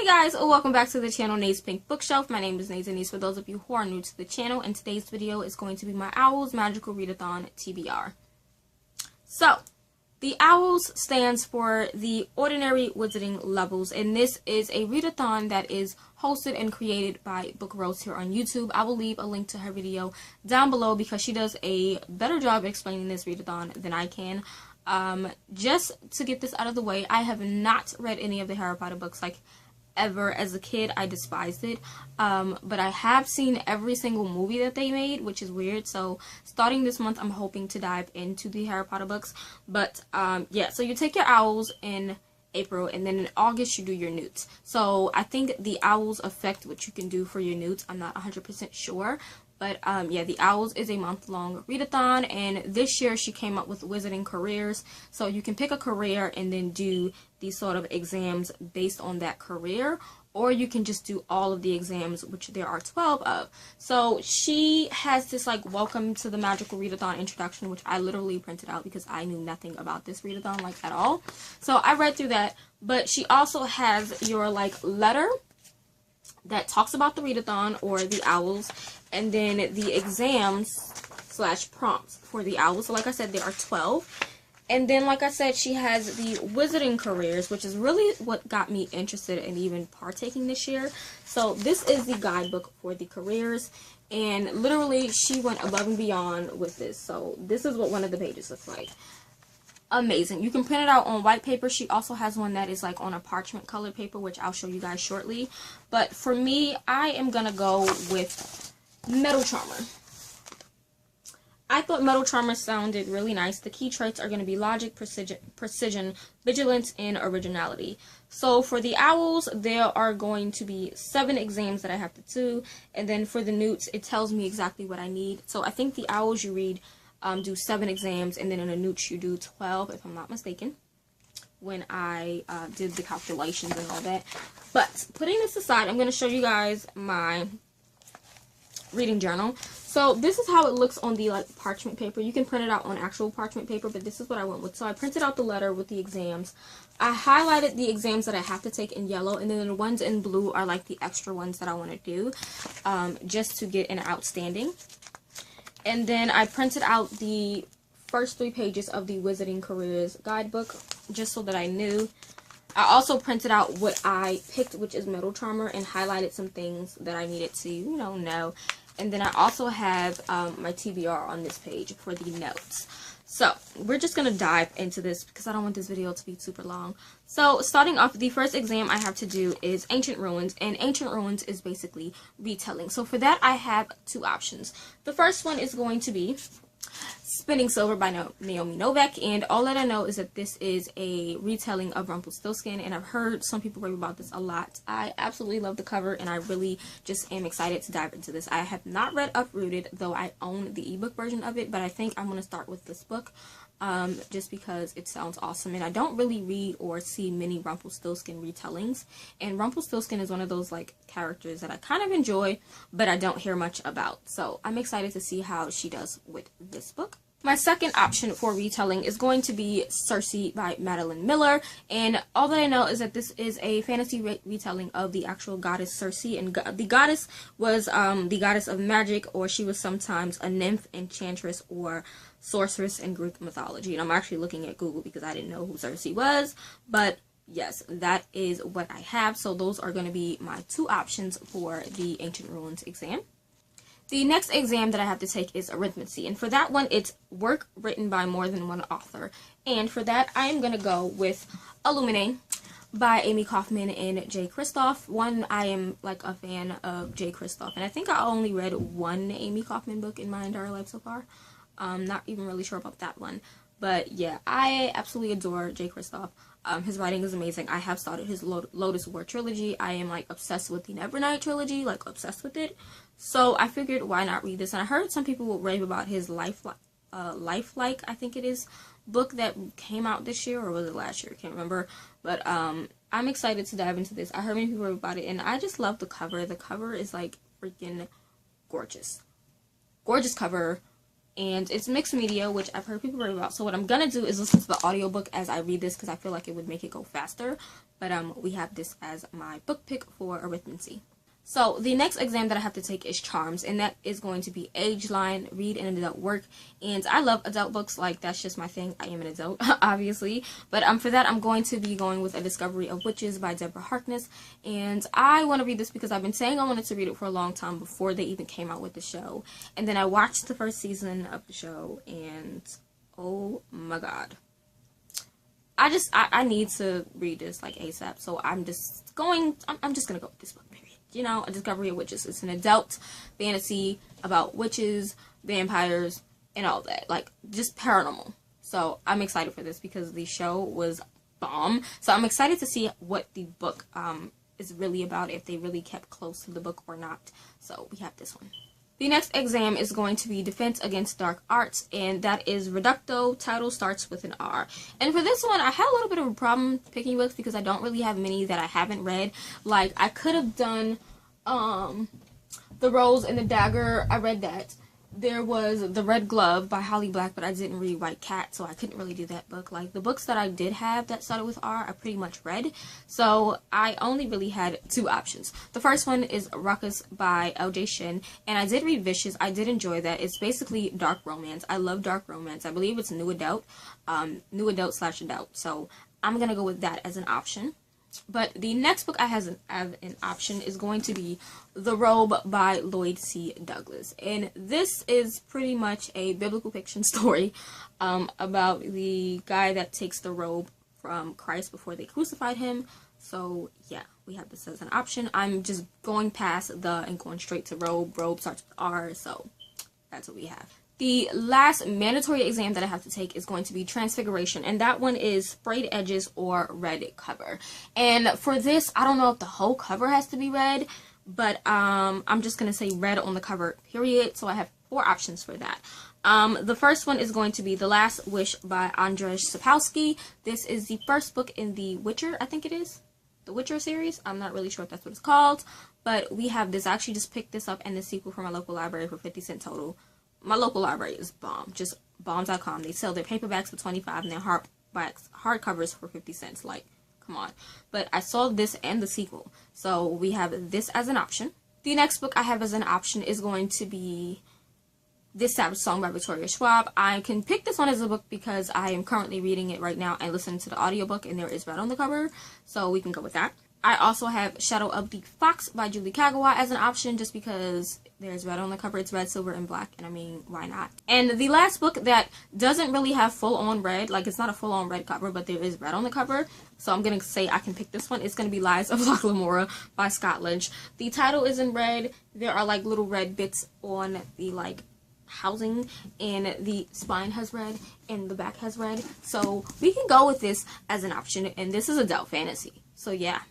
guys, welcome back to the channel Nate's Pink Bookshelf. My name is Nate for those of you who are new to the channel, and today's video is going to be my OWLs Magical Readathon TBR. So, the OWLs stands for the Ordinary Wizarding Levels, and this is a readathon that is hosted and created by Book Rose here on YouTube. I will leave a link to her video down below because she does a better job explaining this readathon than I can. Just to get this out of the way, I have not read any of the Harry Potter books, like, ever. As a kid, I despised it, but I have seen every single movie that they made, which is weird. So starting this month, I'm hoping to dive into the Harry Potter books. But yeah, so you take your OWLs in April, and then in August you do your N.E.W.Ts. So I think the OWLs affect what you can do for your N.E.W.Ts. I'm not 100% sure. But, yeah, the OWLs is a month-long readathon, and this year she came up with Wizarding Careers. So you can pick a career and then do these sort of exams based on that career, or you can just do all of the exams, which there are 12 of. So she has this, like, welcome to the Magical Readathon introduction, which I literally printed out because I knew nothing about this readathon, like, at all. So I read through that, but she also has your, like, letter that talks about the readathon or the OWLs, and then the exams / prompts for the OWLs. So like I said, there are 12. And then, like I said, she has the Wizarding Careers, which is really what got me interested in even partaking this year. So this is the guidebook for the careers, and literally she went above and beyond with this. So this is what one of the pages looks like. Amazing. You can print it out on white paper. She also has one that is like on a parchment colored paper, which I'll show you guys shortly. But for me, I am going to go with Metal Charmer. I thought Metal Charmer sounded really nice. The key traits are going to be logic, precision, vigilance, and originality. So for the OWLs, there are going to be 7 exams that I have to do. And then for the N.E.W.Ts, it tells me exactly what I need. So I think the OWLs you read do 7 exams, and then in a N.E.W.Ts you do 12, if I'm not mistaken, when I did the calculations and all that. But putting this aside, I'm going to show you guys my reading journal. So this is how it looks on the, like, parchment paper. You can print it out on actual parchment paper, but this is what I went with. So I printed out the letter with the exams. I highlighted the exams that I have to take in yellow, and then the ones in blue are like the extra ones that I want to do, just to get an outstanding. And then I printed out the first 3 pages of the Wizarding Careers guidebook, just so that I knew. I also printed out what I picked, which is Metal Charmer, and highlighted some things that I needed to, you know. And then I also have my TBR on this page for the notes. So, we're just going to dive into this because I don't want this video to be super long. So, starting off, the first exam I have to do is Ancient Ruins, and Ancient Ruins is basically retelling. So, for that, I have 2 options. The first one is going to be Spinning Silver by Naomi Novik, and all that I know is that this is a retelling of Rumpelstiltskin, and I've heard some people rave about this a lot. I absolutely love the cover, and I really just am excited to dive into this. I have not read Uprooted, though I own the ebook version of it, but I think I'm going to start with this book, just because it sounds awesome, and I don't really read or see many Rumpelstiltskin retellings, and Rumpelstiltskin is one of those, like, characters that I kind of enjoy, but I don't hear much about, so I'm excited to see how she does with this book. My second option for retelling is going to be Circe by Madeline Miller, and all that I know is that this is a fantasy retelling of the actual goddess Circe, and the goddess was the goddess of magic, or she was sometimes a nymph, enchantress, or sorceress in Greek mythology. And I'm actually looking at Google because I didn't know who Circe was, but yes, that is what I have. So those are going to be my 2 options for the Ancient Ruins exam. The next exam that I have to take is Arithmancy, and for that one, it's work written by more than one author. And for that, I am going to go with Illuminae by Amie, Kaufman, and J. Kristoff. One, I am, like, a fan of J. Kristoff, and I think I only read 1 Amie Kaufman book in my entire life so far. Not even really sure about that one. But yeah, I absolutely adore J. Kristoff. His writing is amazing. I have started his Lotus War trilogy. I am, like, obsessed with the Nevernight trilogy, like, obsessed with it. So I figured, why not read this? And I heard some people will rave about his Lifelike, I think it is, book that came out this year, or was it last year? I can't remember. But I'm excited to dive into this. I heard many people rave about it, and I just love the cover. The cover is, like, freaking gorgeous. Gorgeous cover. and it's mixed media, which I've heard people rave about. So what I'm gonna do is listen to the audiobook as I read this, because I feel like it would make it go faster. But we have this as my book pick for Arithmancy. So the next exam that I have to take is Charms, and that is going to be age line, read, and adult work. And I love adult books, like that's just my thing. I am an adult, obviously. But for that, I'm going to be going with A Discovery of Witches by Deborah Harkness. And I want to read this because I've been saying I wanted to read it for a long time before they even came out with the show. And then I watched the first season of the show, and oh my god. I need to read this like ASAP. So I'm just gonna go with this book. You know, A Discovery of Witches. It's an adult fantasy about witches, vampires, and all that. Like, just paranormal. So, I'm excited for this because the show was bomb. So, I'm excited to see what the book is really about, if they really kept close to the book or not. So, we have this one. The next exam is going to be Defense Against Dark Arts, and that is Reducto. Title starts with an R. And for this one, I had a little bit of a problem picking books because I don't really have many that I haven't read. Like, I could have done The Rose and the Dagger. I read that. There was The Red Glove by Holly Black, but I didn't read White Cat, so I couldn't really do that book. Like, the books that I did have that started with R, I pretty much read. So, I only really had two options. The first one is Ruckus by L.J. Shin, and I did read Vicious. I did enjoy that. It's basically dark romance. I love dark romance. I believe it's new adult / adult. So, I'm gonna go with that as an option. But the next book I have an option is going to be The Robe by Lloyd C. Douglas. And this is pretty much a biblical fiction story about the guy that takes the robe from Christ before they crucified him. So, yeah, we have this as an option. I'm just going past the and going straight to Robe. Robe starts with R, so that's what we have. The last mandatory exam that I have to take is going to be Transfiguration, and that one is sprayed edges or red cover. And for this, I don't know if the whole cover has to be red, but I'm just going to say red on the cover, period. So I have 4 options for that. The first one is going to be The Last Wish by Andrzej Sapkowski. This is the first book in the Witcher, I think it is. The Witcher series. I'm not really sure if that's what it's called, but we have this. I actually just picked this up and the sequel from my local library for 50 cents total. My local library is bomb. Just bomb.com. They sell their paperbacks for 25 and their hardcovers for 50 cents. Like, come on. But I saw this and the sequel. So we have this as an option. The next book I have as an option is going to be This Savage Song by Victoria Schwab. I can pick this one as a book because I am currently reading it right now and listening to the audiobook, and there is red on the cover. So we can go with that. I also have Shadow of the Fox by Julie Kagawa as an option just because there's red on the cover. It's red, silver, and black, and I mean, why not? And the last book that doesn't really have full-on red, like it's not a full-on red cover, but there is red on the cover, so I'm going to say I can pick this one. It's going to be Lies of Loch Lamora by Scott Lynch. The title is in red. There are like little red bits on the like housing, and the spine has red, and the back has red, so we can go with this as an option, and this is adult fantasy, so yeah.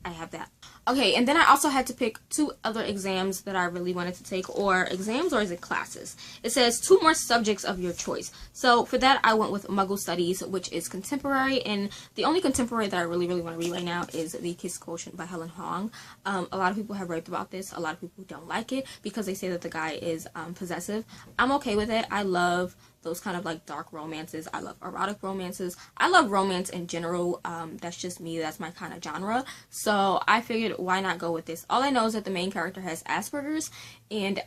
I have that. Okay, and then I also had to pick 2 other exams that I really wanted to take, or exams, or is it classes? It says 2 more subjects of your choice. So for that, I went with Muggle Studies, which is contemporary, and the only contemporary that I really want to read right now is The Kiss Quotient by Helen Hong. A lot of people have raved about this. A lot of people don't like it because they say that the guy is possessive. I'm okay with it. I love those kind of like dark romances. I love erotic romances. I love romance in general. That's just me. That's my kind of genre. So I figured, why not go with this? All I know is that the main character has Asperger's, and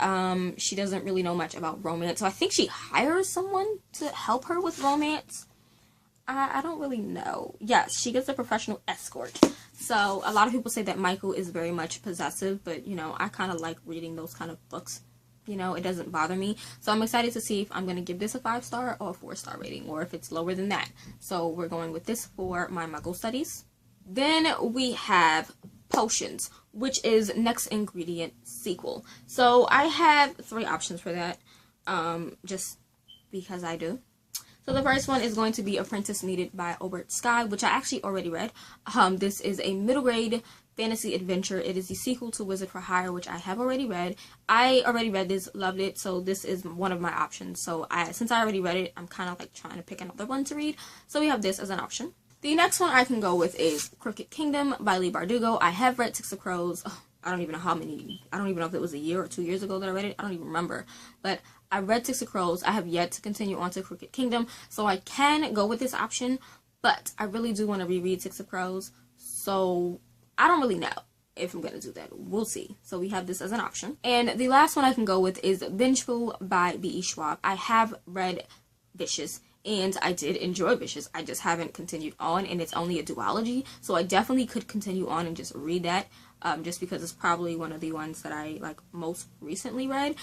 she doesn't really know much about romance. So I think she hires someone to help her with romance. I don't really know. Yes, she gets a professional escort. So a lot of people say that Michael is very much possessive, but you know, I kind of like reading those kind of books. You know, it doesn't bother me. So I'm excited to see if I'm going to give this a 5-star or a 4-star rating, or if it's lower than that. So we're going with this for my Muggle Studies. Then we have Potions, which is Next Ingredient sequel. So I have 3 options for that, just because I do. So the first one is going to be Apprentice Needed by Obert Sky, which I actually already read. This is a middle grade fantasy adventure. It is the sequel to Wizard for Hire, which I have already read. I already read this, loved it, so this is one of my options. So since I already read it, I'm kind of like trying to pick another one to read. So we have this as an option. The next one I can go with is Crooked Kingdom by Leigh Bardugo. I have read Six of Crows. I don't even know how many. I don't even know if it was a year or 2 years ago that I read it. I don't even remember. But I read Six of Crows. I have yet to continue on to Crooked Kingdom, so I can go with this option, but I really do want to reread Six of Crows, so I don't really know if I'm going to do that. We'll see. So we have this as an option. And the last one I can go with is Vengeful by B.E. Schwab. I have read Vicious, and I did enjoy Vicious. I just haven't continued on, and it's only a duology, so I definitely could continue on and just read that, just because it's probably one of the ones that I like most recently read.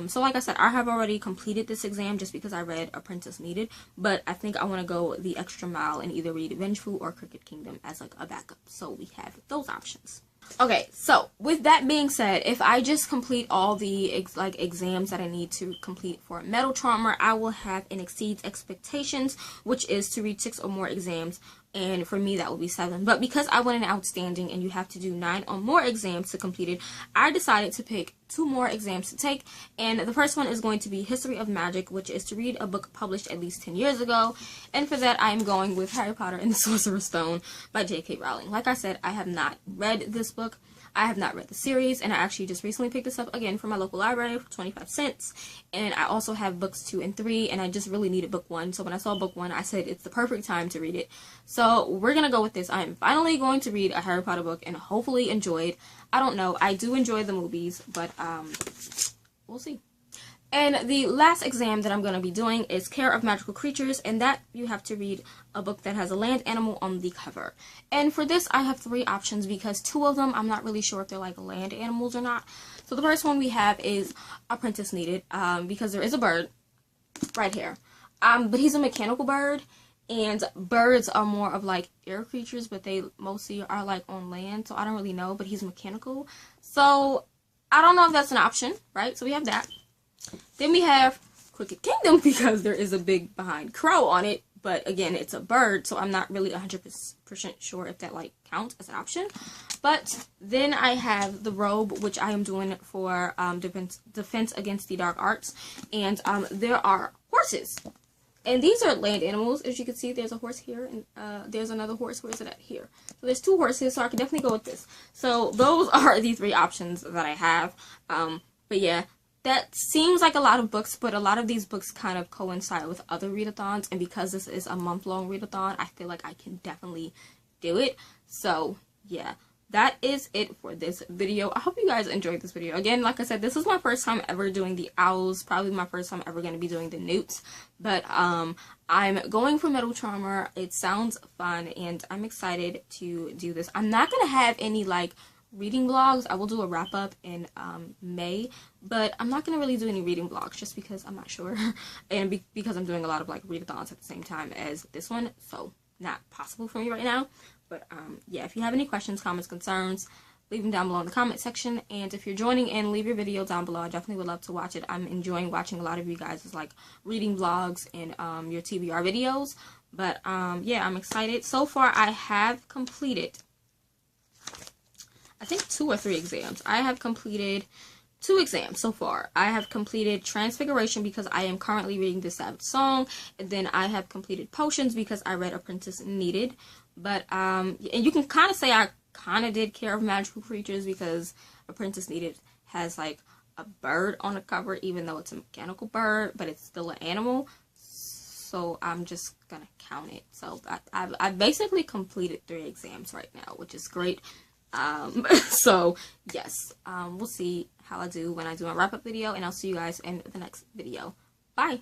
So like I said, I have already completed this exam just because I read Apprentice Needed, but I think I want to go the extra mile and either read Vengeful or Crooked Kingdom as like a backup. So we have those options. Okay, so with that being said, if I just complete all the exams that I need to complete for Metal Charmer, I will have an Exceeds Expectations, which is to read 6 or more exams, and for me that will be 7. But because I went in Outstanding and you have to do 9 or more exams to complete it, I decided to pick 2 more exams to take, and the first one is going to be History of Magic, which is to read a book published at least 10 years ago, and for that I am going with Harry Potter and the Sorcerer's Stone by J.K. Rowling. Like I said, I have not read this book. I have not read the series, and I actually just recently picked this up again from my local library for 25 cents, and I also have books 2 and 3, and I just really needed book 1, so when I saw book 1, I said it's the perfect time to read it. So we're gonna go with this. I am finally going to read a Harry Potter book and hopefully enjoy it. I don't know, I do enjoy the movies, but we'll see. And the last exam that I'm going to be doing is Care of Magical Creatures, and that you have to read a book that has a land animal on the cover. And for this, I have 3 options because 2 of them, I'm not really sure if they're like land animals or not. So the first one we have is Apprentice Needed, because there is a bird right here. But he's a mechanical bird, and birds are more of like air creatures, but they mostly are like on land, so I don't really know, but he's mechanical. So I don't know if that's an option, right? So we have that. Then we have Crooked Kingdom because there is a big behind crow on it, but again, it's a bird, so I'm not really 100% sure if that like counts as an option. But then I have the Robe, which I am doing for defense against the dark arts, and there are horses. And these are land animals. As you can see, there's a horse here, and there's another horse. Where is it at? Here. So there's 2 horses, so I can definitely go with this. So those are the 3 options that I have. But yeah, that seems like a lot of books, but a lot of these books kind of coincide with other readathons, and because this is a month-long readathon, I feel like I can definitely do it. So yeah, that is it for this video. I hope you guys enjoyed this video. Again, like I said, this is my first time ever doing the OWLs, probably my first time ever going to be doing the N.E.W.Ts, but I'm going for Metal Charmer. It sounds fun, and I'm excited to do this. I'm not going to have any like reading vlogs. I will do a wrap up in May, but I'm not going to really do any reading vlogs just because I'm not sure, and because I'm doing a lot of like readathons at the same time as this one, so not possible for me right now. But yeah, if you have any questions, comments, concerns, leave them down below in the comment section, and if you're joining in, leave your video down below. I definitely would love to watch it. I'm enjoying watching a lot of you guys' like reading vlogs and your TBR videos. But yeah, I'm excited. So far I have completed, I think 2 or 3 exams. I have completed 2 exams so far. I have completed Transfiguration because I am currently reading the Savage Song, and then I have completed Potions because I read Apprentice Needed. But and you can kind of say I kind of did Care of Magical Creatures because Apprentice Needed has like a bird on the cover, even though it's a mechanical bird, but it's still an animal. So I'm just gonna count it. So I've basically completed 3 exams right now, which is great. So yes, we'll see how I do when I do my wrap-up video, and I'll see you guys in the next video. Bye!